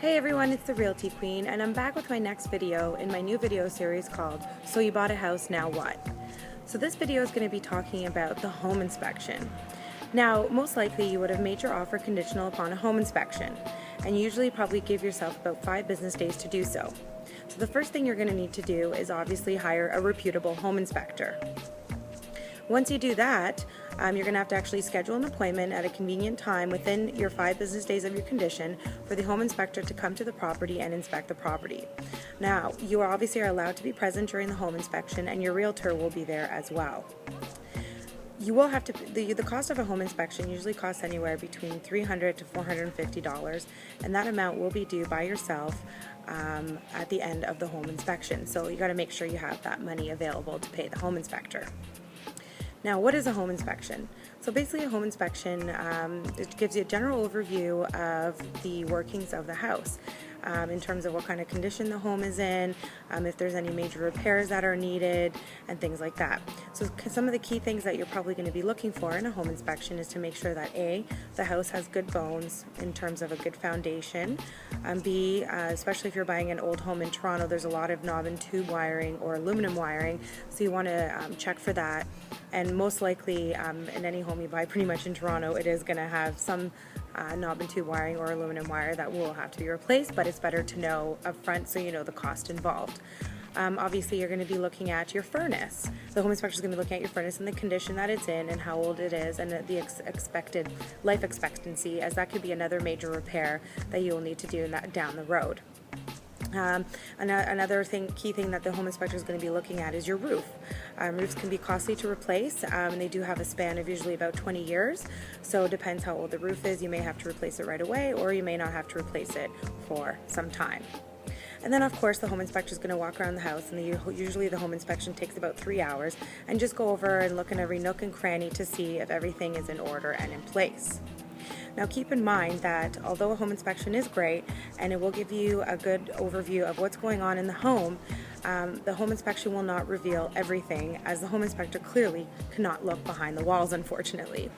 Hey everyone, it's the Realty Queen, and I'm back with my next video in my new video series called So You Bought a House, Now What? So this video is going to be talking about the home inspection. Now, most likely you would have made your offer conditional upon a home inspection, and you usually probably give yourself about 5 business days to do so. So the first thing you're going to need to do is obviously hire a reputable home inspector. Once you do that, you're going to have to actually schedule an appointment at a convenient time within your 5 business days of your condition for the home inspector to come to the property and inspect the property. Now, you obviously are allowed to be present during the home inspection, and your realtor will be there as well. You will have to, the cost of a home inspection usually costs anywhere between $300 to $450, and that amount will be due by yourself at the end of the home inspection. So you got to make sure you have that money available to pay the home inspector. Now, what is a home inspection? So basically a home inspection, it gives you a general overview of the workings of the house in terms of what kind of condition the home is in, if there's any major repairs that are needed, and things like that. So some of the key things that you're probably going to be looking for in a home inspection is to make sure that A, the house has good bones in terms of a good foundation, B, especially if you're buying an old home in Toronto, there's a lot of knob and tube wiring or aluminum wiring, so you want to check for that. And most likely in any home you buy pretty much in Toronto, it is going to have some knob and tube wiring or aluminum wire that will have to be replaced, but it's better to know up front so you know the cost involved. Obviously you're going to be looking at your furnace. The home inspector is going to be looking at your furnace and the condition that it's in and how old it is and the expected life expectancy, as that could be another major repair that you'll need to do down the road. Another key thing that the home inspector is going to be looking at is your roof. Roofs can be costly to replace, and they do have a span of usually about 20 years. So it depends how old the roof is. You may have to replace it right away, or you may not have to replace it for some time. And then of course the home inspector is going to walk around the house, and usually the home inspection takes about 3 hours, and just go over and look in every nook and cranny to see if everything is in order and in place. Now keep in mind that although a home inspection is great and it will give you a good overview of what's going on in the home inspection will not reveal everything, as the home inspector clearly cannot look behind the walls, unfortunately.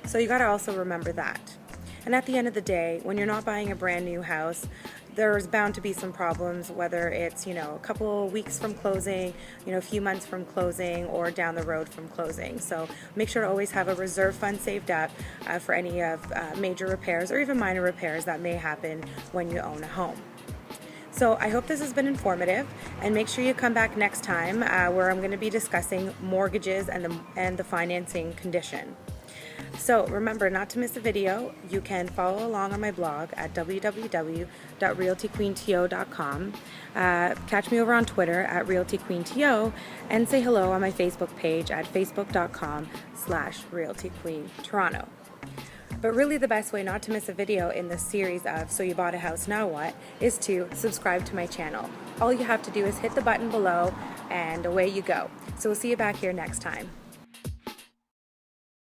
So you got to also remember that. And at the end of the day, when you're not buying a brand new house, there's bound to be some problems, whether it's, a couple weeks from closing, a few months from closing, or down the road from closing. So make sure to always have a reserve fund saved up for any of major repairs or even minor repairs that may happen when you own a home. So I hope this has been informative, and make sure you come back next time where I'm going to be discussing mortgages and the financing condition. So remember not to miss a video. You can follow along on my blog at www.realtyqueento.com. Catch me over on Twitter at realtyqueento, and say hello on my Facebook page at facebook.com/realtyqueentoronto. But really the best way not to miss a video in this series of So You Bought a House, Now What? Is to subscribe to my channel. All you have to do is hit the button below and away you go. So we'll see you back here next time.